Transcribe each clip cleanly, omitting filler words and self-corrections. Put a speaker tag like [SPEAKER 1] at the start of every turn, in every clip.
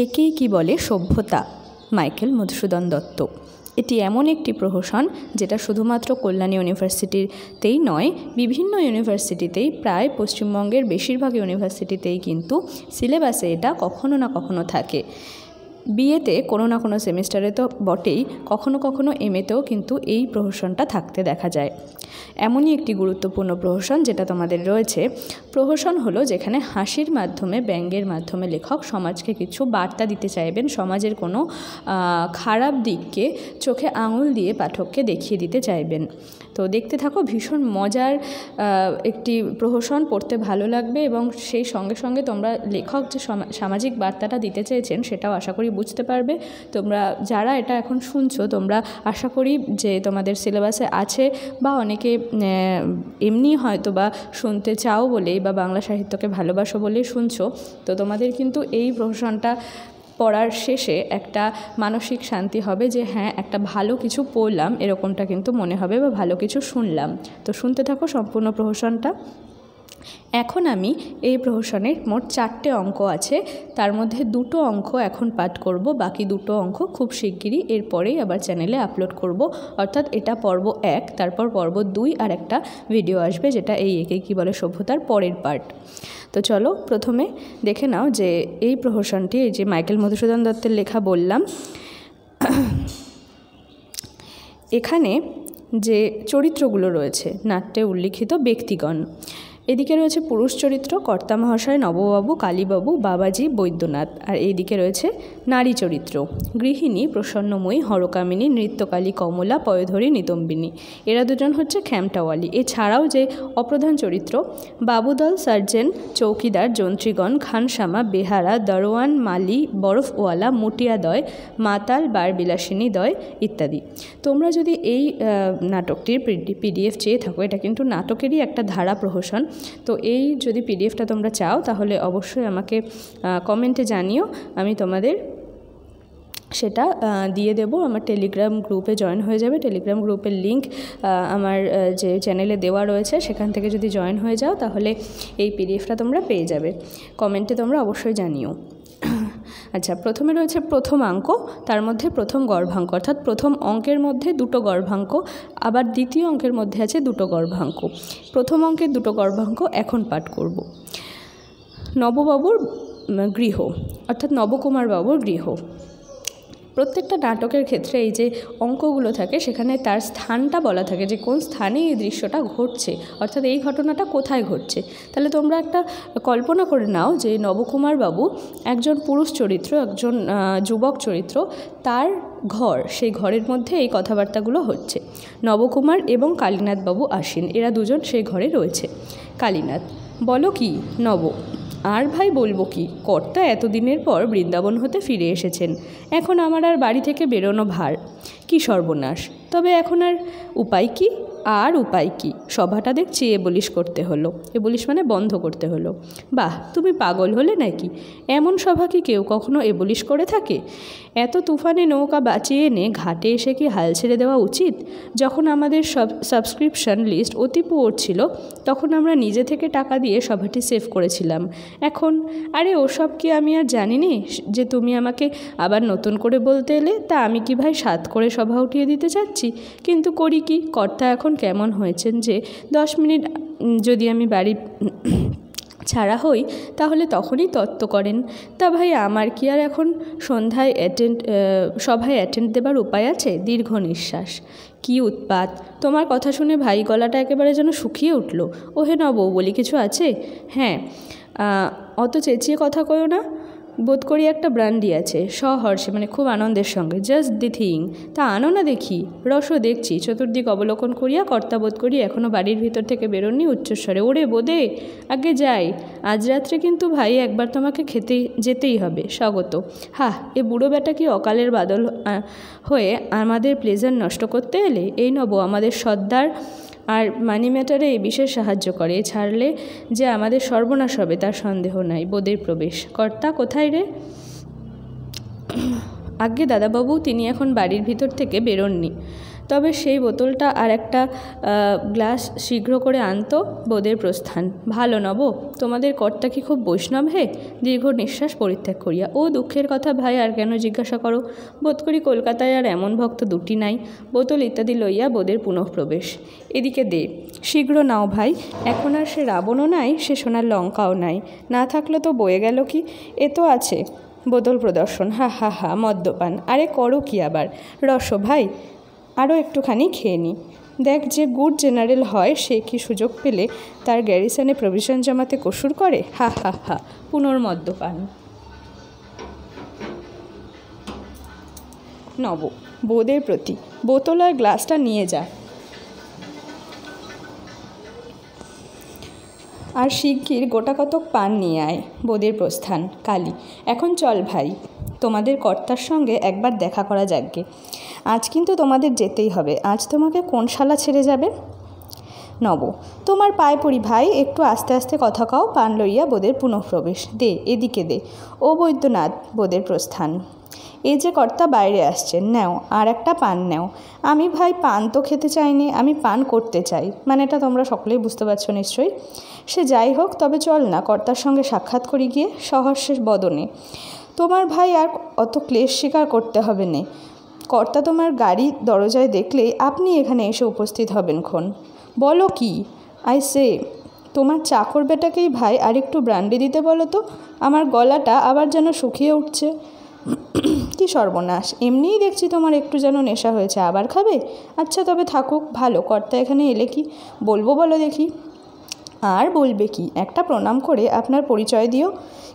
[SPEAKER 1] একেই কি বলে সভ্যতা, মাইকেল মধুসূদন দত্ত। এটি এমন একটি প্রহসন যেটা শুধুমাত্র কল্যাণী ইউনিভার্সিটিতেই নয়, বিভিন্ন ইউনিভার্সিটিতেই, প্রায় পশ্চিমবঙ্গের বেশিরভাগ ইউনিভার্সিটিতেই কিন্তু সিলেবাসে এটা কখনো না কখনো থাকে। বিএতে কোনো না কোনো সেমিস্টারে তো বটেই, কখনো কখনো এমএতেও কিন্তু এই প্রহসনটা থাকতে দেখা যায়। এমনই একটি গুরুত্বপূর্ণ প্রহসন যেটা তোমাদের রয়েছে। প্রহসন হলো যেখানে হাসির মাধ্যমে, ব্যঙ্গের মাধ্যমে লেখক সমাজকে কিছু বার্তা দিতে চাইবেন, সমাজের কোনো খারাপ দিককে চোখে আঙুল দিয়ে পাঠককে দেখিয়ে দিতে চাইবেন। তো দেখতে থাকো, ভীষণ মজার একটি প্রহসন, পড়তে ভালো লাগবে এবং সেই সঙ্গে সঙ্গে তোমরা লেখক যে সামাজিক বার্তাটা দিতে চেয়েছেন সেটাও আশা করি বুঝতে পারবে। তোমরা যারা এটা এখন শুনছো, তোমরা আশা করি যে তোমাদের সিলেবাসে আছে বা অনেকে এমনি হয়তো বা শুনতে চাও বলেই বা বাংলা সাহিত্যকে ভালোবাসো বলেই শুনছো। তো তোমাদের কিন্তু এই প্রহসনটা পড়ার শেষে একটা মানসিক শান্তি হবে যে হ্যাঁ, একটা ভালো কিছু পড়লাম, এরকমটা কিন্তু মনে হবে, বা ভালো কিছু শুনলাম। তো শুনতে থাকো সম্পূর্ণ প্রহসনটা। এখন আমি এই প্রহসনের মোট 4টে অঙ্ক আছে, তার মধ্যে 2টো অঙ্ক এখন পাঠ করব, বাকি 2টো অঙ্ক খুব শিগগিরই এরপরেই আবার চ্যানেলে আপলোড করব। অর্থাৎ এটা পর্ব 1, তারপর পর্ব 2 আর একটা ভিডিও আসবে যেটা এই একে কি বলে সভ্যতার পরের পার্ট। তো চলো প্রথমে দেখে নাও যে এই প্রহসনটি, এই যে মাইকেল মধুসূদন দত্তের লেখা বললাম, এখানে যে চরিত্রগুলো রয়েছে, নাট্যে উল্লিখিত ব্যক্তিগণ, এদিকে রয়েছে পুরুষ চরিত্র কর্তা মহাশয়, নববাবু, কালীবাবু, বাবাজি, বৈদ্যনাথ। আর এইদিকে রয়েছে নারী চরিত্র, গৃহিণী, প্রসন্নময়ী, হরকামিনী, নৃত্যকালী, কমলা, পয়োধরী, নিতম্বিনী। এরা দুজন হচ্ছে খ্যামটাওয়ালি। এছাড়াও যে অপ্রধান চরিত্র, বাবুদল, সার্জেন্ট, চৌকিদার, যন্ত্রীগণ, খানসামা, বেহারা, দরোয়ান, মালি, বরফওয়ালা, মুটিয়াদয়, মাতাল, বারবিলাসিনী দয় ইত্যাদি। তোমরা যদি এই নাটকটির পিডিএফ চেয়ে থাকো, এটা কিন্তু নাটকেরই একটা ধারা প্রহসন, তো এই যদি পিডিএফটা তোমরা চাও তাহলে অবশ্যই আমাকে কমেন্টে জানিও, আমি তোমাদের সেটা দিয়ে দেব। আমার টেলিগ্রাম গ্রুপে জয়েন হয়ে যাবে। টেলিগ্রাম গ্রুপের লিঙ্ক আমার যে চ্যানেলে দেওয়া রয়েছে, সেখান থেকে যদি জয়েন হয়ে যাও তাহলে এই পিডিএফটা তোমরা পেয়ে যাবে। কমেন্টে তোমরা অবশ্যই জানিও। আচ্ছা, প্রথমে রয়েছে প্রথম অঙ্ক, তার মধ্যে প্রথম গর্ভাঙ্ক, অর্থাৎ প্রথম অঙ্কের মধ্যে 2টো গর্ভাঙ্ক, আবার দ্বিতীয় অঙ্কের মধ্যে আছে 2টো গর্ভাঙ্ক। প্রথম অঙ্কের 2টো গর্ভাঙ্ক এখন পাঠ করব। নববাবুর গৃহ, অর্থাৎ নবকুমার বাবুর গৃহ। প্রত্যেকটা নাটকের ক্ষেত্রে এই যে অঙ্কগুলো থাকে সেখানে তার স্থানটা বলা থাকে, যে কোন স্থানে এই দৃশ্যটা ঘটছে, অর্থাৎ এই ঘটনাটা কোথায় ঘটছে। তাহলে তোমরা একটা কল্পনা করে নাও যে নবকুমার বাবু একজন পুরুষ চরিত্র, একজন যুবক চরিত্র, তার ঘর, সেই ঘরের মধ্যে এই কথাবার্তাগুলো হচ্ছে। নবকুমার এবং কালীনাথ বাবু আসেন, এরা দুজন সেই ঘরে রয়েছে। কালীনাথ: বলো কি নব? আর ভাই বলবো কি, কর্তা এতদিনের পর বৃন্দাবন হতে ফিরে এসেছেন, এখন আমার আর বাড়ি থেকে বেরোনো ভার, কি সর্বনাশ। তবে এখন আর উপায় কি? আর উপায় কি, সভাটা দেখছি এবলিশ করতে হলো। এবলিশ মানে বন্ধ করতে হলো। বাহ, তুমি পাগল হলে নাকি? এমন সভা কি কেউ কখনো এবলিশ করে থাকে? এত তুফানে নৌকা বাঁচিয়ে এনে ঘাটে এসে কি হাল ছেড়ে দেওয়া উচিত? যখন আমাদের সাবস্ক্রিপশন লিস্ট অতি পুয়োর ছিল, তখন আমরা নিজে থেকে টাকা দিয়ে সভাটি সেভ করেছিলাম। এখন আরে ওসব কি আমি আর জানিনি যে তুমি আমাকে আবার নতুন করে বলতে এলে? তা আমি কি ভাই সাত করে সভা উঠিয়ে দিতে চাচ্ছি? কিন্তু করি কি, কর্তা এখন কেমন হয়েছেন যে 10 মিনিট যদি আমি বাড়ি ছাড়া হই তাহলে তখনই তত্ত্ব করেন। তা ভাই আমার কি আর এখন সন্ধ্যায় সভায় অ্যাটেন্ড দেবার উপায় আছে? দীর্ঘ নিঃশ্বাস। কি উৎপাত! তোমার কথা শুনে ভাই গলাটা একেবারে যেন শুকিয়ে উঠল। ওহে নব, বলি কিছু আছে? হ্যাঁ, অত চেঁচিয়ে কথা কয়ো না, বোধ করি একটা ব্রান্ডি আছে। সহর্ষে মানে খুব আনন্দের সঙ্গে। জাস্ট দি থিং। তা আনো না দেখি। রস দেখছি। চতুর্দিক অবলোকন করিয়া কর্তা বোধ করি এখনও বাড়ির ভিতর থেকে বেরোননি উচ্চস্বরে। ওরে বোদে, আগে যাই, আজ রাত্রে কিন্তু ভাই একবার তোমাকে খেতে যেতেই হবে। স্বাগত। হাহ, এ বুড়ো বেটা কি অকালের বাদল হয়ে আমাদের প্লেজার নষ্ট করতে এলে? এই নব আমাদের সর্দার আর মানি ম্যাটারে এই বিশেষ সাহায্য করে, ছাড়লে যে আমাদের সর্বনাশ হবে তার সন্দেহ নাই। বোদের প্রবেশ। কর্তা কোথায় রে? আজ্ঞে দাদাবাবু, তিনি এখন বাড়ির ভিতর থেকে বেরোননি। তবে সেই বোতলটা আর একটা গ্লাস শীঘ্র করে আনতো। বোদের প্রস্থান। ভালো নব, তোমাদের কর্তা কি খুব বৈষ্ণব হে? দীর্ঘ নিঃশ্বাস পরিত্যাগ করিয়া, ও দুঃখের কথা ভাই, আর কেন জিজ্ঞাসা করো? বোধ করি কলকাতায় আর এমন ভক্ত দুটি নাই। বোতল ইত্যাদি লইয়া বোদের পুনঃপ্রবেশ। এদিকে দে, শীঘ্র নাও ভাই। এখন আর সে রাবণও নাই, সে সোনার লঙ্কাও নাই। না থাকলে তো বয়ে গেল কি? এ তো আছে বোতল প্রদর্শন। হা হা হা, মদ্যপান। আরে করো কি আবার? রস ভাই, আরও একটুখানি খেয়ে নি। দেখ, যে গুড জেনারেল হয় সে কি সুযোগ পেলে তার গ্যারিসনে প্রভিশন জমাতে কসুর করে? হা হা হা। পুনর্মদ্যপান। নব বোদের প্রতি, বোতল আর গ্লাসটা নিয়ে যা, আর শিগগির গোটা কতক পান নিয়ে আয়। বোদের প্রস্থান। কালী, এখন চল ভাই, তোমাদের কর্তার সঙ্গে একবার দেখা করা যাকগে। আজ কিন্তু তোমাদের যেতেই হবে। আজ তোমাকে কোন শালা ছেড়ে যাবে? নব, তোমার পায়ে পড়ি ভাই, একটু আস্তে আস্তে কথা কও। পান লইয়া বোদের পুনঃপ্রবেশ। দে, এদিকে দে। ও বৈদ্যনাথ। বোদের প্রস্থান। এই যে কর্তা বাইরে আসছেন, নেও আর একটা পান নেও। আমি ভাই পান তো খেতে চাইনি, আমি পান করতে চাই। মানে এটা তোমরা সকলেই বুঝতে পারছো নিশ্চয়ই। সে যাই হোক, তবে চল না কর্তার সঙ্গে সাক্ষাৎ করি গিয়ে। সহর্ষের বদনে। তোমার ভাই আর অত ক্লেশ স্বীকার করতে হবে নে। কর্তা তোমার গাড়ি দরজায় দেখলেই আপনি এখানে এসে উপস্থিত হবেন ক্ষণ। বলো কি? আই সে, তোমার চাকর বেটাকেই ভাই আর একটু ব্রান্ডি দিতে বলো তো। আমার গলাটা আবার যেন শুকিয়ে উঠছে। কি সর্বনাশ, এমনিই দেখছি তোমার একটু যেন নেশা হয়েছে, আবার খাবে? আচ্ছা তবে থাকুক, ভালো। কর্তা এখানে এলে কি বলবো বলো দেখি? আর বলবে কি, একটা প্রণাম করে আপনার পরিচয় দিও।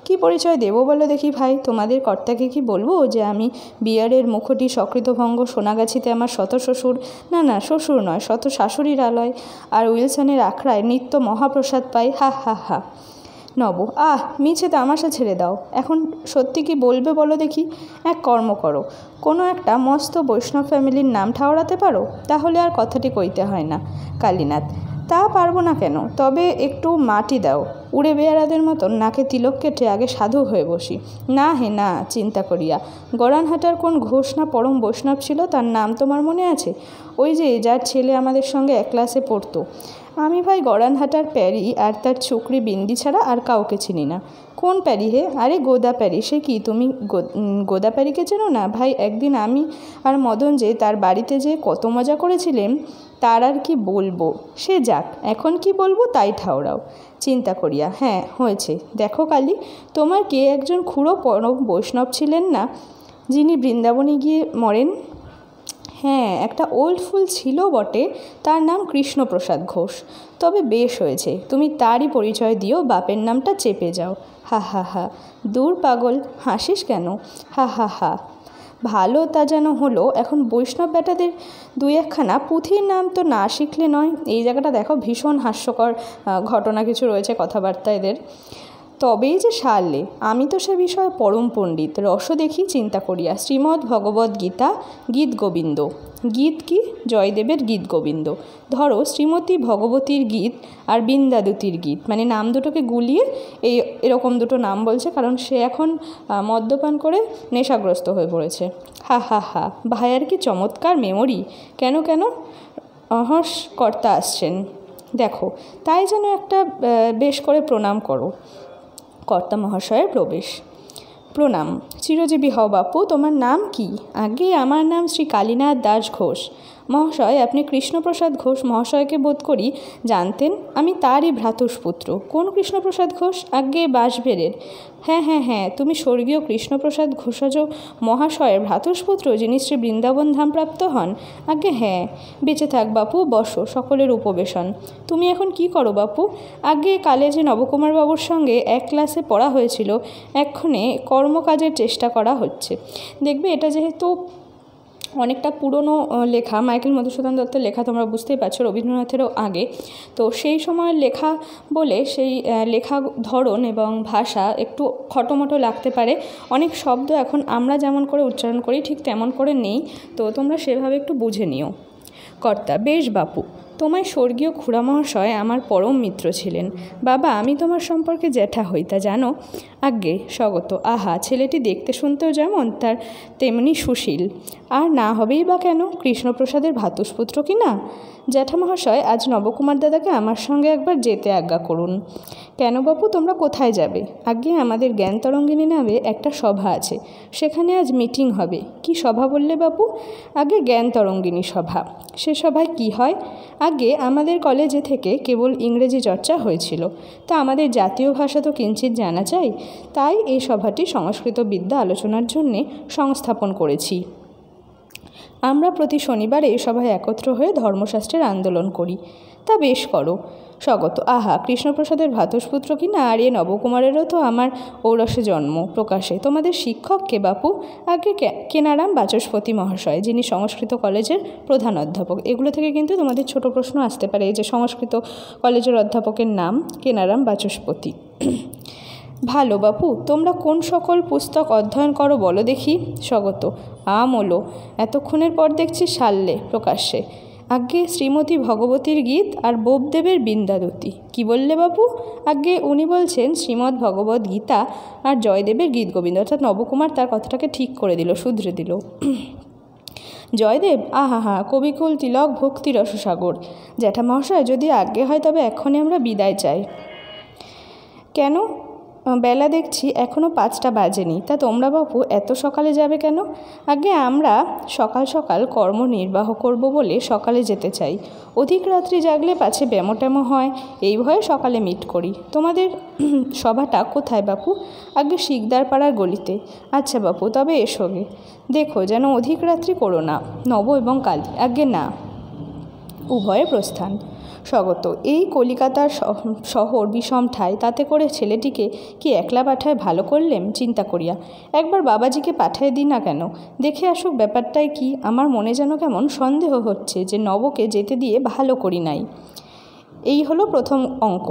[SPEAKER 1] কি পরিচয় দেবো বলো দেখি ভাই? তোমাদের কর্তাকে কি বলবো যে আমি বিয়ারের মুখটি সকৃতভঙ্গ সোনাগাছিতে আমার শত শ্বশুর, না না শ্বশুর নয়, শত শাশুড়ির আলয়, আর উইলসনের আখড়ায় নিত্য মহাপ্রসাদ পাই? হা হা হা। নব, মিছে তামাশা ছেড়ে দাও। এখন সত্যি কি বলবে বলো দেখি? এক কর্ম করো, কোনো একটা মস্ত বৈষ্ণব ফ্যামিলির নাম ঠাওরাতে পারো, তাহলে আর কথাটি কইতে হয় না। কালীনাথ, তা পারবো না কেন, তবে একটু মাটি দাও। উড়ে বেয়ারাদের মতন নাকে তিলক কেটে আগে সাধু হয়ে বসি। না হে না, চিন্তা করিয়া। গড়ানহাটার কোন ঘোষ না পরম বৈষ্ণব ছিল, তার নাম তোমার মনে আছে? ওই যে যার ছেলে আমাদের সঙ্গে এক ক্লাসে পড়তো। আমি ভাই গড়ানহাটার প্যারি আর তার ছোকরি বিন্দি ছাড়া আর কাউকে চিনি না। কোন প্যারি হে? আরে গোদা প্যারি। সে কি, তুমি গোদা প্যারিকে চেনো না? ভাই একদিন আমি আর মদন যে তার বাড়িতে যে কত মজা করেছিলেন, তার আর কি বলবো। সে যাক, এখন কি বলবো তাই ঠাওরাও। চিন্তা করিয়া, হ্যাঁ হয়েছে। দেখো কালী, তোমার কে একজন খুড়ো পরম বৈষ্ণব ছিলেন না, যিনি বৃন্দাবনে গিয়ে মরেন? হ্যাঁ, একটা ওল্ড ফুল ছিল বটে, তার নাম কৃষ্ণপ্রসাদ ঘোষ। তবে বেশ হয়েছে, তুমি তারই পরিচয় দিও, বাপের নামটা চেপে যাও। হা হা হা। দূর পাগল, হাসিস কেন? হা হা হা। ভালো তা যেন হলো। এখন বৈষ্ণব বেটাদের দুই একখানা পুঁথির নাম তো না শিখলে নয়। এই জায়গাটা দেখো, ভীষণ হাস্যকর ঘটনা কিছু রয়েছে কথাবার্তা এদের। তবেই যে সারলে, আমি তো সে বিষয়ে পরম পণ্ডিত। রস দেখি চিন্তা করিয়া। শ্রীমদ্ ভগবদ্ গীতা, গীত গোবিন্দ। গীত কি? জয়দেবের গীত গোবিন্দ। ধরো শ্রীমতী ভগবতীর গীত আর বৃন্দাদুতির গীত, মানে নাম দুটোকে গুলিয়ে এরকম দুটো নাম বলছে, কারণ সে এখন মদ্যপান করে নেশাগ্রস্ত হয়ে পড়েছে। হা হা হা। ভাইয়ার কি চমৎকার মেমোরি। কেন কেন? অহস, কর্তা আসছেন দেখো, তাই যেন একটা বেশ করে প্রণাম করো। কর্তা মহাশয়ের প্রবেশ। প্রণাম। চিরজীবী হও বাপু। তোমার নাম কি? আগে আমার নাম শ্রী কালীনাথ দাস ঘোষ। মহাশয়, আপনি কৃষ্ণপ্রসাদ ঘোষ মহাশয়কে বোধ করি জানতেন। আমি তারই ভ্রাতুষ্পুত্র। কোন কৃষ্ণপ্রসাদ ঘোষ? আগে বাঁশবেড়ের। হ্যাঁ হ্যাঁ হ্যাঁ, তুমি স্বর্গীয় কৃষ্ণপ্রসাদ ঘোষাজ মহাশয়ের ভ্রাতুষ্পুত্র, যিনি শ্রী বৃন্দাবন ধাম প্রাপ্ত হন? আগে হ্যাঁ। বেঁচে থাক বাপু, বসো। সকলের উপবেশন। তুমি এখন কি করো বাপু? আগে কালে যে নবকুমার বাবুর সঙ্গে এক ক্লাসে পড়া হয়েছিল, এক্ষণে কর্মকাজের চেষ্টা করা হচ্ছে। দেখবে এটা যেহেতু অনেকটা পুরনো লেখা, মাইকেল মধুসূদন দত্তের লেখা, তোমরা বুঝতেই পারছো রবীন্দ্রনাথেরও আগে, তো সেই সময়ের লেখা বলে সেই লেখা ধরন এবং ভাষা একটু খটোমটো লাগতে পারে। অনেক শব্দ এখন আমরা যেমন করে উচ্চারণ করি ঠিক তেমন করে নেই, তো তোমরা সেভাবে একটু বুঝে নিও। কর্তা, বেশ বাপু। তোমায় স্বর্গীয় খুড়ামহাশয় আমার পরম মিত্র ছিলেন। বাবা, আমি তোমার সম্পর্কে জ্যাঠা হই, তা জানো? আজ্ঞে। স্বগত: আহা, ছেলেটি দেখতে শুনতেও যেমন তার তেমনি সুশীল। আর না হবেই বা কেন? কৃষ্ণপ্রসাদের ভ্রাতুষ্পুত্র কি না? জ্যাঠামহাশয়, আজ নবকুমার দাদাকে আমার সঙ্গে একবার যেতে আজ্ঞা করুন। কেন বাপু, তোমরা কোথায় যাবে? আজ্ঞে, আমাদের জ্ঞানতরঙ্গিনী নামে একটা সভা আছে, সেখানে আজ মিটিং হবে। কি সভা বললে বাপু? আগে জ্ঞানতরঙ্গিনী সভা। সে সভায় কি হয়? আগে আমাদের কলেজে থেকে কেবল ইংরেজি চর্চা হয়েছিল, তা আমাদের জাতীয় ভাষা তো কিঞ্চিৎ জানা চাই। তাই এই সভাটি সংস্কৃত বিদ্যা আলোচনার জন্যে সংস্থাপন করেছি। আমরা প্রতি শনিবার এই সভায় একত্র হয়ে ধর্মশাস্ত্রের আন্দোলন করি। তা বেশ করো। স্বগত: আহা, কৃষ্ণপ্রসাদের ভ্রাতুষ্পুত্র কি না? আর এ নবকুমারেরও তো আমার ঔরসে জন্ম। প্রকাশে: তোমাদের শিক্ষক কে বাপু? আগে কেনারাম বাচস্পতি মহাশয়, যিনি সংস্কৃত কলেজের প্রধান অধ্যাপক। এগুলো থেকে কিন্তু তোমাদের ছোট প্রশ্ন আসতে পারে, এই যে সংস্কৃত কলেজের অধ্যাপকের নাম কেনারাম বাচস্পতি। ভালো বাপু, তোমরা কোন সকল পুস্তক অধ্যয়ন করো বলো দেখি? স্বগত: আমলো, এতক্ষণের পর দেখছি সারলে। প্রকাশ্যে: আজ্ঞে, শ্রীমতী ভগবতীর গীত আর বোপদেবের বিন্দাদুতি। কি বললে বাপু? আজ্ঞে, উনি বলছেন শ্রীমদ্ ভগবদ্ গীতা আর জয়দেবের গীত গোবিন্দ। অর্থাৎ নবকুমার তার কথাটাকে ঠিক করে দিল, শুধরে দিল। জয়দেব? আহা হা, কবিকুল তিলক ভক্তি রসসাগর। জ্যাঠামহাশয়, যদি আজ্ঞে হয় তবে এক্ষণে আমরা বিদায় চাই। কেন? বেলা দেখছি এখনও 5টা বাজেনি। তা তোমরা বাপু এত সকালে যাবে কেন? আগে আমরা সকাল সকাল কর্ম নির্বাহ করব বলে সকালে যেতে চাই। অধিক রাত্রি জাগলে পাছে ব্যামো হয়, এই ভয়ে সকালে মিট করি। তোমাদের সভাটা কোথায় বাপু? আগে শিকদারপাড়ার গলিতে। আচ্ছা বাপু, তবে এসোগে। দেখো যেন অধিক রাত্রি করো না। নব এবং কালী? আগে না, উভয়ে প্রস্থান। স্বগত: এই কলিকাতার শহর বিষম ঠাই, তাতে করে ছেলেটিকে কি একলা পাঠায় ভালো করলেম চিন্তা করিয়া। একবার বাবাজিকে পাঠিয়ে দিই না কেন? দেখে আসুক ব্যাপারটাই কি। আমার মনে যেন কেমন সন্দেহ হচ্ছে যে নবকে যেতে দিয়ে ভালো করি নাই। এই হলো প্রথম অঙ্ক,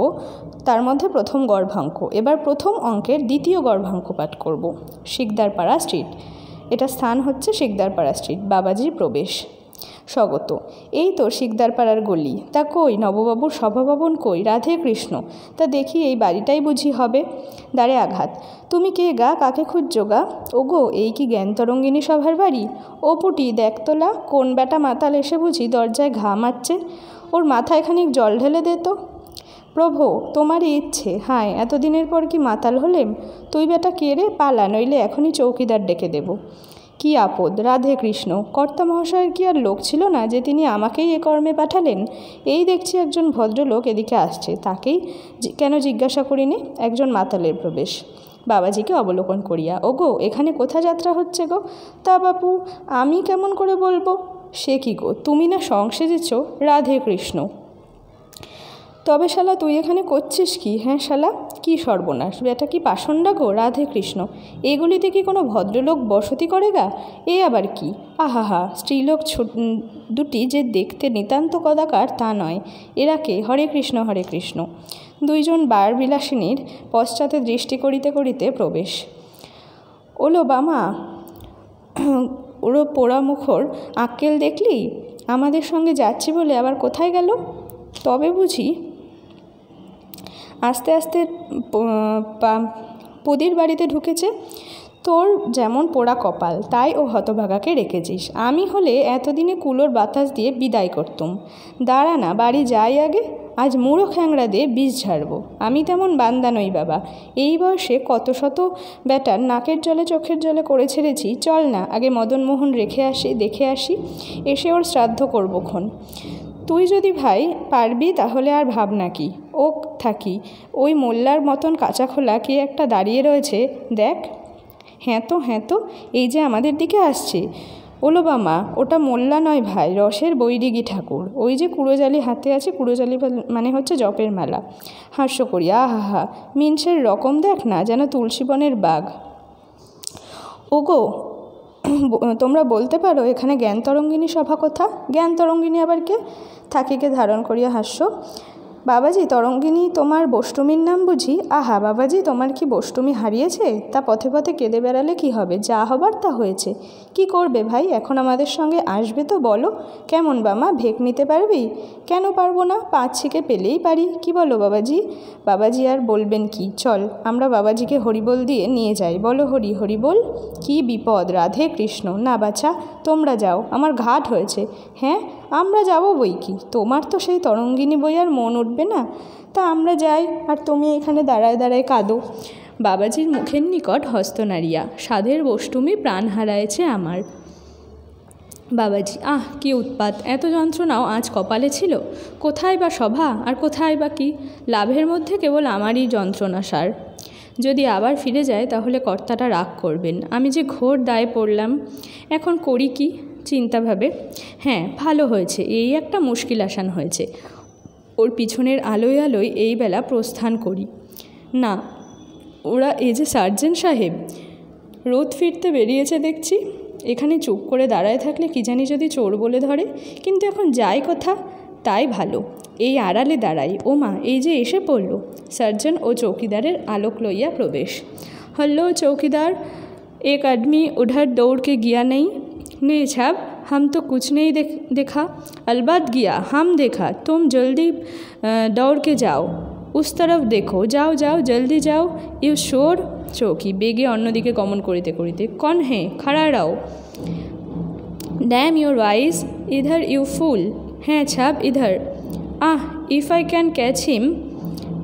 [SPEAKER 1] তার মধ্যে প্রথম গর্ভাঙ্ক। এবার প্রথম অঙ্কের দ্বিতীয় গর্ভাঙ্ক পাঠ করব। শিকদারপাড়া স্ট্রিট, এটা স্থান হচ্ছে শিকদারপাড়া স্ট্রিট, বাবাজির প্রবেশ। স্বগত: এই তো শিকদারপাড়ার গলি। তা কই নববাবুর সভাভবন কই? রাধে কৃষ্ণ। তা দেখি এই বাড়িটাই বুঝি হবে। দ্বারে আঘাত। তুমি কে গা? কাকে খুঁজছো গা? ওগো, এই কি জ্ঞানতরঙ্গিনী সভার বাড়ি? ও পুটি, দেখ তোলা, কোন বেটা মাতাল এসে বুঝি দরজায় ঘা মারছে। ওর মাথায় খানিক জল ঢেলে দে তো। প্রভো, তোমারই ইচ্ছে। হায়, এতদিনের পর কি মাতাল হলেম? তুই বেটা কে রে? পালা, নইলে এখনই চৌকিদার ডেকে দেব। কি আপদ? রাধে কৃষ্ণ। কর্তা মহাশয়ের কি আর লোক ছিল না যে তিনি আমাকেই এ কর্মে পাঠালেন? এই দেখছি একজন ভদ্রলোক এদিকে আসছে, তাকেই কেন জিজ্ঞাসা করিনি? একজন মাতালের প্রবেশ। বাবাজিকে অবলোকন করিয়া: ওগো, এখানে কোথা যাত্রা হচ্ছে গো? তা বাপু আমি কেমন করে বলবো? সে কি গো, তুমি না সংসেজেছ? রাধে কৃষ্ণ। তবে শালা তুই এখানে করছিস কি? হ্যাঁ শালা, কি সর্বনাশ! বেটা কি পাষণ্ডা গো? রাধে কৃষ্ণ। এগুলিতে কি কোনো ভদ্রলোক বসতি করে গা? এ আবার কি? আহা হা, স্ত্রীলোক দুটি যে দেখতে নিতান্ত কদাকার তা নয়। এরা কে? হরে কৃষ্ণ হরে কৃষ্ণ। দুইজন বার বিলাসিনীর পশ্চাতে দৃষ্টি করিতে করিতে প্রবেশ। ওলো বামা, ওরো পোড়া মুখর আক্কেল দেখলি? আমাদের সঙ্গে যাচ্ছি বলে আবার কোথায় গেল? তবে বুঝি আস্তে আস্তে পুদির বাড়িতে ঢুকেছে। তোর যেমন পোড়া কপাল, তাই ও হতভাগাকে রেখেছিস। আমি হলে এতদিনে কুলোর বাতাস দিয়ে বিদায় করতুম। দাঁড়া না, বাড়ি যাই আগে। আজ মুড়ো খ্যাংড়া দিয়ে বিষ ঝাড়ব। আমি তেমন বান্দা নই বাবা। এই বয়সে কত শত ব্যাটার নাকের জলে চোখের জলে করে ছেড়েছি। চল না, আগে মদনমোহন রেখে আসি, দেখে আসি, এসে ওর শ্রাদ্ধ করবক্ষণ। তুই যদি ভাই পারবি তাহলে আর ভাব নাকি। ও থাকি, ওই মোল্লার মতন কাঁচা খোলা কে একটা দাঁড়িয়ে রয়েছে দেখ। হ্যাঁ তো, এই যে আমাদের দিকে আসছে। ওলো বামা, ওটা মোল্লা নয় ভাই, রসের বৈরিগী ঠাকুর। ওই যে কুড়োজালি হাতে আছে, কুড়োজালি মানে হচ্ছে জপের মালা। হাস্য করি, আহা হা, মিনসের রকম দেখ না, যেন তুলসীবনের বাঘ। ওগো, তোমরা বলতে পারো এখানে জ্ঞানতরঙ্গিনী সভা কোথা? জ্ঞানতরঙ্গিনী আবার কে? থাকিকে ধারণ করিয়া হাস্য। বাবাজি, তরঙ্গিনী তোমার বষ্টমীর নাম বুঝি? আহা বাবাজি, তোমার কি বষ্টমী হারিয়েছে? তা পথে পথে কেঁদে বেড়ালে কি হবে? যা হবার তা হয়েছে। কি করবে ভাই, এখন আমাদের সঙ্গে আসবে তো বলো। কেমন বামা, ভেক নিতে পারবি? কেন পারবো না, 5 পেলেই পারি। কি বলো বাবাজি? বাবাজি আর বলবেন কি, চল আমরা বাবাজিকে হরিবোল দিয়ে নিয়ে যাই। বলো হরি হরি বল। কি বিপদ, রাধে কৃষ্ণ। না বাছা, তোমরা যাও, আমার ঘাট হয়েছে। হ্যাঁ, আমরা যাব বই কি, তোমার তো সেই তরঙ্গিনী বই আর মন উঠবে না। তা আমরা যাই, আর তুমি এখানে দাঁড়ায় দাঁড়ায় কাঁদো। বাবাজির মুখের নিকট হস্ত নাড়িয়া, সাধের বষ্টমী প্রাণ হারায়েছে আমার। বাবাজি, আহ কি উৎপাত, এত যন্ত্রণাও আজ কপালে ছিল। কোথায় বা সভা, আর কোথায় বা কি লাভের মধ্যে কেবল আমারই যন্ত্রণা সার। যদি আবার ফিরে যায় তাহলে কর্তাটা রাগ করবেন। আমি যে ঘোর দায়ে পড়লাম, এখন করি কি চিন্তাভাবে। হ্যাঁ, ভালো হয়েছে, এই একটা মুশকিল আসান হয়েছে। ওর পিছনের আলোয় আলোয় এই বেলা প্রস্থান করি। না, ওরা এই যে সার্জেন্ট সাহেব রোদ ফিরতে বেরিয়েছে দেখছি। এখানে চুপ করে দাঁড়ায় থাকলে কি জানি যদি চোর বলে ধরে। কিন্তু এখন যাই কথা, তাই ভালো, এই আড়ালে দাঁড়াই। ও মা, এই যে এসে পড়ল। সার্জন ও চৌকিদারের আলোক লইয়া প্রবেশ। হল্লো চৌকিদার, एक आदमी उधर दौड़ के गया नहीं? नहीं साहब, हम तो कुछ नहीं देखा। अलबत्त गया, हम देखा। तुम जल्दी दौड़ के जाओ, उस तरफ देखो। जाओ जाओ, जल्दी जाओ। यू शोर। चौकी बेगे अन्यदिके गमन करिते करिते, कौन है? खड़ा रहो। डैम योर वाइज, इधर यू फूल। हैं साहब, इधर। Ah, if I can catch him.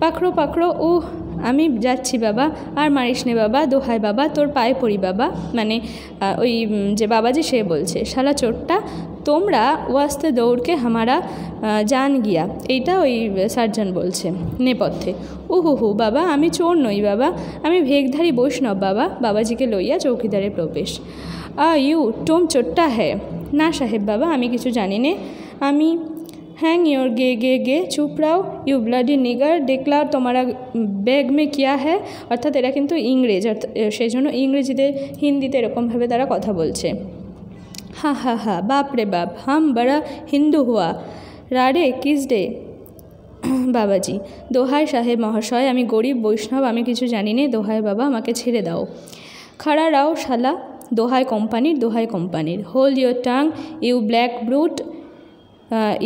[SPEAKER 1] पकड़ो पकड़ो। ओह, আমি যাচ্ছি বাবা, আর মারিস নে বাবা, দোহাই বাবা, তোর পায়ে পড়ি বাবা। মানে ওই যে বাবাজি সে বলছে, শালা চোরটা, তোমরা ওয়াস্তে দৌড়কে হামারা জান গিয়া। এইটা ওই সার্জন বলছে নেপথ্যে। উহু বাবা, আমি চোর নই বাবা, আমি ভেকধারী বৈষ্ণব বাবা। বাবাজিকে লইয়া চৌকিদারে প্রবেশ। ইউ টোম চোরটা হ্যাঁ? না সাহেব বাবা, আমি কিছু জানি নে। আমি হ্যাং योर गे गे गे, চুপ রাও। ইউ ব্লাডি নিগার, দেখলা তোমারা ব্যাগ মে কিয়া হ্যাঁ। অর্থাৎ এরা কিন্তু ইংরেজ, সেই জন্য ইংরেজিতে হিন্দিতে এরকমভাবে তারা কথা বলছে। হা হা হা, বাপ রে বাপ, হাম বড়া হিন্দু হুয়া। রাডে কিস ডে। বাবাজি, দোহাই সাহেব মহাশয়, আমি গরিব বৈষ্ণব, আমি কিছু জানি নে। দোহাই বাবা, আমাকে ছেড়ে দাও। খাড়া রাও শালা। দোহাই কোম্পানির, দোহাই কোম্পানির। Hold your tongue you black brute.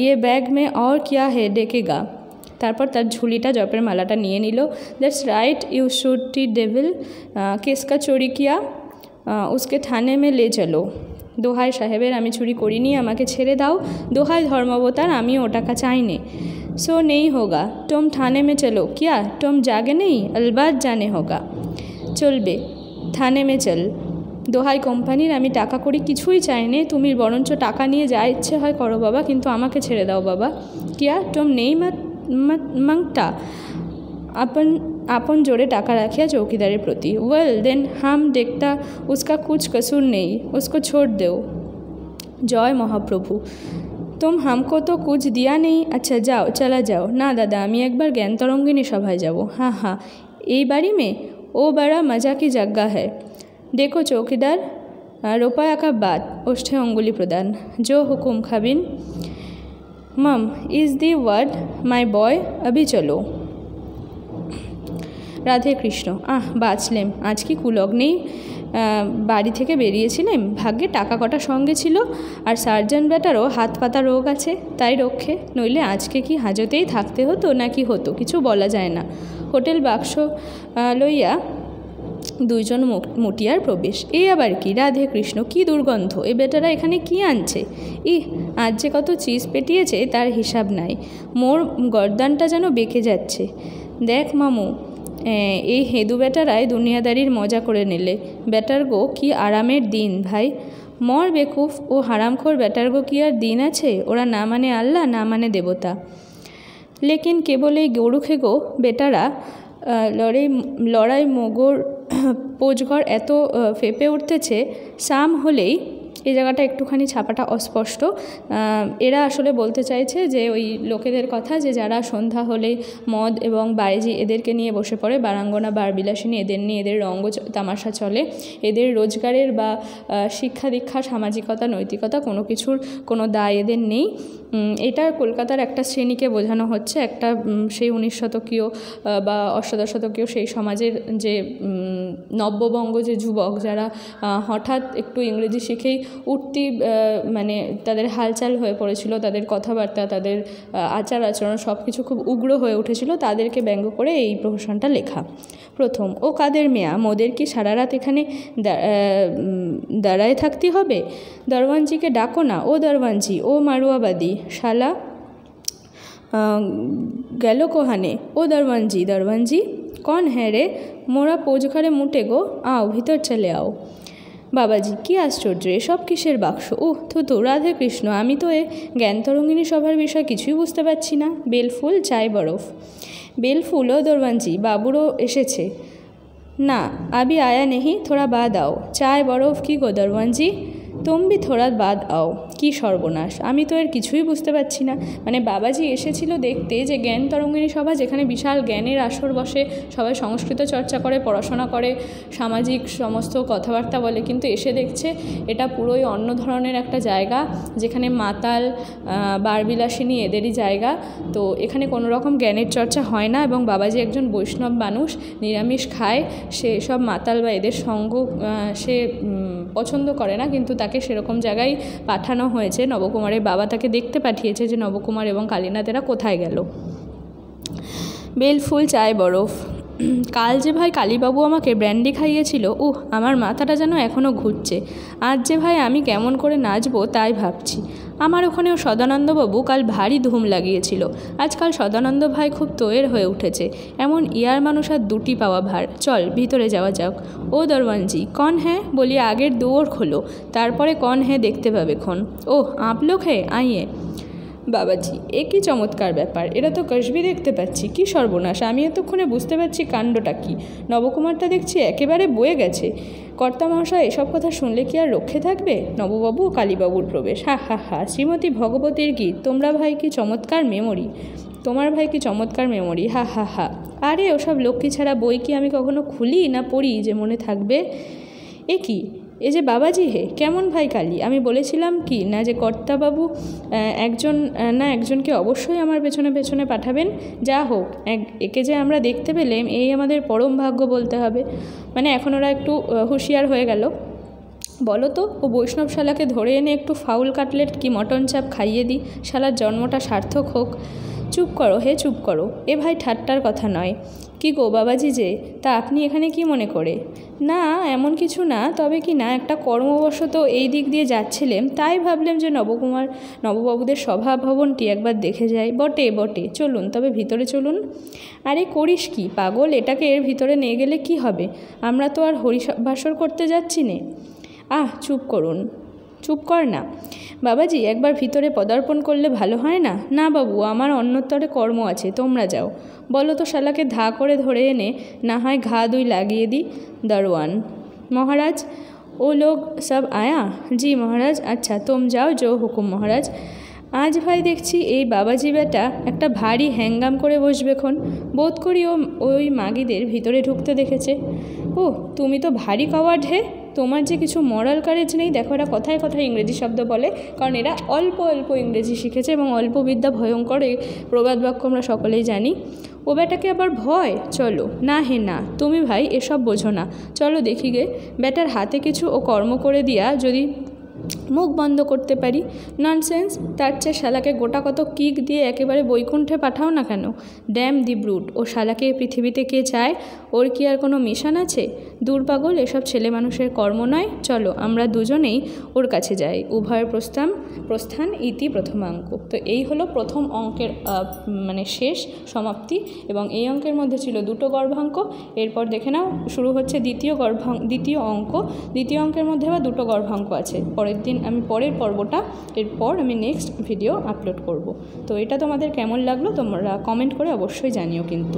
[SPEAKER 1] ये बैग में और क्या है देखेगा। তারপর তার ঝুলিটা জপের মালাটা নিয়ে নিল। দ্যাটস রাইট, ইউ শুটি ডেভিল। কেসকা চোরি কিয়া, উসকে থানে মে লে চলো। দোহাই সাহেবের, আমি চুরি করিনি, আমাকে ছেড়ে দাও। দোহাই ধর্মাবতার, আমি ও টাকা চাইনি। সো নেই হোগা, তুম থানে মে চলো। কিয়া তুম জাগে নেই? अलबत्त জানে হোগা। চলবে, থানে মে চল। দোহাই কোম্পানির, আমি টাকা করি কিছুই চাইনি, তুমি বরঞ্চ টাকা নিয়ে যা ইচ্ছে হয় করো বাবা, কিন্তু আমাকে ছেড়ে দাও বাবা। কিয়া তুম নেই মাংটা। আপন জোরে টাকা রাখিয়া চৌকিদারের প্রতি। ওয়েল দেন হাম দেখতা উসকা কুছ কসুর নেই, উসকো ছোড় দেও। জয় মহাপ্রভু। তুম হামকো তো কুছ দিয়া নেই। আচ্ছা যাও, চলা যাও। না দাদা, আমি একবার জ্ঞানতরঙ্গিনী সভায় যাব। হ্যাঁ হ্যাঁ, এই বাড়ি মে? ও বড়া মজা কি জায়গা হ্যায়। देखो चौकीदार, रुपया का बात। ओष्ठे अंगुली प्रदान। जो हुकुम खाबिन। मम is the word my boy, अभी चलो। রাধে কৃষ্ণ। বাঁচলেম, আজ কি কুলগ্নেই বাড়ি থেকে বেরিয়েছিলেন। ভাগ্যে টাকা কটা সঙ্গে ছিল, আর সার্জন বেটারও হাত পাতা রোগ আছে, তাই রক্ষে। নইলে আজকে কি হাজতেই থাকতে হতো নাকি হতো, কিছু বলা যায় না। হোটেল বাক্স লইয়া দুইজন মুটিয়ার প্রবেশ। এই আবার কি? রাধে কৃষ্ণ, কি দুর্গন্ধ! এ বেটারা এখানে কি আনছে? আজ যে কত চিজ পেটিয়েছে তার হিসাব নাই। মোর গর্দানটা যেন বেঁকে যাচ্ছে। দেখ মামু, এই হেদু বেটারাই দুনিয়াদারির মজা করে নিলে। বেটার গো কি আরামের দিন ভাই। মর বেকুফ ও হারামখোর বেটার গো কি আর দিন আছে? ওরা না মানে আল্লাহ, না মানে দেবতা। লেকিন কেবল এই গরু খেগো বেটারা লড়াই মোগর পোজঘর এত ফেপে উঠতেছে। শাম হলেই, এই জায়গাটা একটুখানি ছাপাটা অস্পষ্ট, এরা আসলে বলতে চাইছে যে ওই লোকেদের কথা, যে যারা সন্ধ্যা হলেই মদ এবং বাইজি এদেরকে নিয়ে বসে পড়ে, বারাঙ্গনা বারবিলাসিনী এদের নিয়ে এদের রঙ্গ তামাশা চলে। এদের রোজগারের বা শিক্ষা দীক্ষা, সামাজিকতা, নৈতিকতা কোনো কিছুর কোনো দায় এদের নেই। এটা কলকাতার একটা শ্রেণীকে বোঝানো হচ্ছে, একটা সেই 19 শতকীয় বা অষ্টাদশ শতকীয় সেই সমাজের যে নব্যবঙ্গ যে যুবক যারা হঠাৎ একটু ইংরেজি শিখেই উঠতি, মানে তাদের হালচাল হয়ে পড়েছিল, তাদের কথাবার্তা, তাদের আচার আচরণ সব কিছু খুব উগ্র হয়ে উঠেছিল, তাদেরকে ব্যঙ্গ করে এই প্রহসনটা লেখা। প্রথম, ও কাদের মেয়া, মোদের কি সারা রাত এখানে দাঁড়ায় থাকতে হবে? দরওয়ানজিকে ডাকো না, ও দরওয়ানজি, ও মারুয়াবাদী শালা গেল কোহানে, ও দরওয়ানজি, দরওয়ানজি কন হ্যাঁ রে, মোরা পোজঘরে মুটে গো, আও ভিতর চলে আও। বাবাজি, কি আশ্চর্য, এসব কিসের বাক্স? থুতু, রাধে কৃষ্ণ, আমি তো এ জ্ঞানতরঙ্গিনী সভার বিষয় কিছুই বুঝতে পারছি না। বেলফুল, চায় বরফ। বেলফুল, ও দরওয়ানজি, বাবুরও এসেছে। না, আবি আয়া নেহি, থোড়া বাদ আও। চায় বরফ কি গো দরওয়ানজি, তুম ভি থোড়া বাদ আও। কি সর্বনাশ, আমি তো এর কিছুই বুঝতে পারছি না। মানে বাবাজি এসেছিল দেখতে যে জ্ঞান তরঙ্গিনী সভা, যেখানে বিশাল জ্ঞানের আসর বসে, সবাই সংস্কৃত চর্চা করে, পড়াশোনা করে, সামাজিক সমস্ত কথাবার্তা বলে, কিন্তু এসে দেখছে এটা পুরোই অন্য ধরনের একটা জায়গা, যেখানে মাতাল, বারবিলাসিনী এদেরই জায়গা। তো এখানে কোনো রকম জ্ঞানের চর্চা হয় না, এবং বাবাজি একজন বৈষ্ণব মানুষ, নিরামিষ খায়, সে সব মাতাল বা এদের সঙ্গ সে পছন্দ করে না, কিন্তু তাকে সেরকম জায়গায় পাঠানো হয়েছে। নবকুমারের বাবা তাকে দেখতে পাঠিয়েছে যে নবকুমার এবং কালীনাথেরা কোথায় গেল। বেলফুল, চায় বরফ। কাল যে ভাই কালীবাবু আমাকে ব্র্যান্ডি খাইয়েছিল, আমার মাথাটা যেন এখনও ঘুরছে। আজ যে ভাই আমি কেমন করে নাচবো তাই ভাবছি। আমার ওখানেও সদানন্দবাবু কাল ভারী ধুম লাগিয়েছিল। আজকাল সদানন্দ ভাই খুব তোয়ের হয়ে উঠেছে। এমন ইয়ার মানুষ আর দুটি পাওয়া ভার। চল ভিতরে যাওয়া যাক। ও দরওয়ানজি, কন হ্যাঁ বলি, আগের দুয়ার খোলো, তারপরে কন হ্যাঁ দেখতে পাবে খন। আপ লোক হে আইয়ে। বাবাজি, এ কী চমৎকার ব্যাপার, এরা তো কসবি দেখতে পাচ্ছি। কি সর্বনাশ, আমি এতক্ষণে বুঝতে পারছি কাণ্ডটা কি। নবকুমারটা দেখছি একেবারে বয়ে গেছে। কর্তামশাই এসব কথা শুনলে কি আর রক্ষে থাকবে? নববাবু ও কালীবাবুর প্রবেশ। হা হা হা, শ্রীমতী ভগবতীর গীত, তোমরা ভাই কি চমৎকার মেমোরি, তোমার ভাই কি চমৎকার মেমোরি, হা হা হা। আরে ওসব লক্ষ্মী ছাড়া বই কি আমি কখনো খুলি না পড়ি যে মনে থাকবে? এ কি, এ যে বাবাজি হে, কেমন ভাই কালী? আমি বলেছিলাম কি না যে কর্তাবাবু একজনকে অবশ্যই আমার পেছনে পেছনে পাঠাবেন। যা হোক, একে যে আমরা দেখতে পেলাম, এই আমাদের পরম ভাগ্য বলতে হবে। মানে এখন ওরা একটু হুঁশিয়ার হয়ে গেল। বলো তো, ও বৈষ্ণব শালাকে ধরে এনে একটু ফাউল কাটলেট কি মটন চাপ খাইয়ে দিই, শালার জন্মটা সার্থক হোক। চুপ করো হে, চুপ করো, এ ভাই ঠাট্টার কথা নয়। কি গো বাবাজি যে, তা আপনি এখানে কি মনে করে? না, এমন কিছু না, তবে কি না একটা কর্মবশত এই দিক দিয়ে যাচ্ছিলাম, তাই ভাবলাম যে নববাবুদের সভা ভবনটি একবার দেখে যাই। বটে বটে, চলুন তবে ভিতরে চলুন। আরে করিস কি পাগল, এটাকে এর ভিতরে নিয়ে গেলে কি হবে? আমরা তো আর হরিবাসর করতে যাচ্ছি নে। চুপ করুন, চুপ কর না বাবাজি, একবার ভিতরে পদার্পণ করলে ভালো হয় না? না বাবু, আমার অন্যতরে কর্ম আছে, তোমরা যাও। বলো তো শালাকে ধা করে ধরে এনে না হয় ঘা দুই লাগিয়ে দিই। দরওয়ান, মহারাজ ও লোক সব আয়া? জি মহারাজ। আচ্ছা তুম যাও, জো হুকুম মহারাজ। আজ ভাই দেখছি এই বাবাজি বেটা একটা ভারী হ্যাঙ্গাম করে বসবেক্ষণ। বোধ করি ওই মাগিদের ভিতরে ঢুকতে দেখেছে। তুমি তো ভারী কাওয়ার্ড হে, তোমার যে কিছু মরাল কারেজ নেই। দেখো এরা কথায় কথায় ইংরেজি শব্দ বলে, কারণ এরা অল্প অল্প ইংরেজি শিখেছে এবং অল্প বিদ্যা ভয়ঙ্কর, এই প্রবাদ বাক্য আমরা সকলেই জানি। ও বেটাকে আবার ভয়? চলো না হে না, তুমি ভাই এসব বোঝো না। চলো দেখি গে, বেটার হাতে কিছু ও কর্ম করে দিয়া যদি মুখ বন্ধ করতে পারি। ননসেন্স, তার চেয়ে শালাকে গোটা কত কিক দিয়ে একেবারে বৈকুণ্ঠে পাঠাও না কেন? ড্যাম দি ব্রুট, ও শালাকে পৃথিবীতে কে চায়? ওর কি আর কোনো মিশন আছে? দূর পাগল, এসব ছেলে মানুষের কর্ম নয়। চলো আমরা দুজনেই ওর কাছে যাই। উভয়ের প্রস্থান ইতি প্রথমাঙ্ক। তো এই হলো প্রথম অঙ্কের শেষ সমাপ্তি, এবং এই অঙ্কের মধ্যে ছিল দুটো গর্ভাঙ্ক। এরপর দেখে নাও শুরু হচ্ছে দ্বিতীয় অঙ্ক। দ্বিতীয় অঙ্কের মধ্যে আবার দুটো গর্ভাঙ্ক আছে। পরের পর্বটা এরপর আমি নেক্সট ভিডিও আপলোড করব। তো এটা তোমাদের কেমন লাগলো তোমরা কমেন্ট করে অবশ্যই জানিও কিন্তু।